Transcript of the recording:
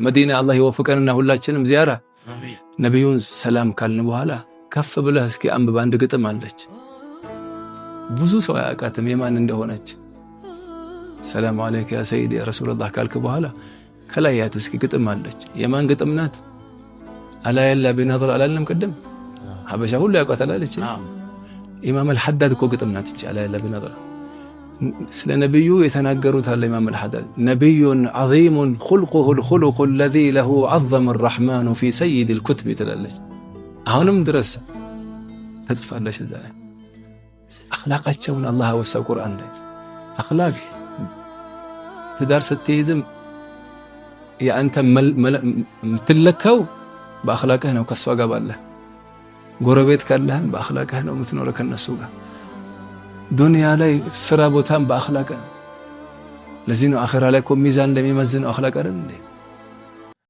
መዲና አላህ ይወፍቀንና ሁላችንም ዚያራ ነብዩን ሰላም ካልን በኋላ ከፍ ብለህ እስኪ አንብብ። አንድ ግጥም አለች ብዙ ሰው ያውቃትም የማን እንደሆነች። ሰላም አለይከ ያ ሰይዲ ያ ረሱላህ ካልክ በኋላ ከላይ ያት እስኪ ግጥም አለች። የማን ግጥም ናት? አላ የላ ቢነظር አላልንም ቅድም ሀበሻ ሁሉ ያውቃታል አለች። ኢማም አልሐዳድ እኮ ግጥም ናት እቺ አላ የላ ቢነظር። ስለ ነብዩ የተናገሩት አለ ኢማም አልሐዳድ ነብዩን ዐዚሙን ኹልቁሁ الخلق الذي له عظم الرحمن في سيد الكتب ትላለች። አሁንም ድረስ ተጽፋለች እዛ ላይ አኽላቃቸውን አላህ ወሰው ቁርአን ላይ አኽላቅ ትዳር ስትይዝም ያንተ ምትለካው በአኽላቅህ ነው። ከሷ ጋር ባለ ጎረቤት ካለህም በአኽላቅህ ነው የምትኖረው ከነሱ ጋር። ዱንያ ላይ ስራ ቦታም በአኽላቅ ነው። ለዚህ ነው አኺራ ላይ እኮ ሚዛን እንደሚመዝነው አኽላቅ አይደል እንዴ?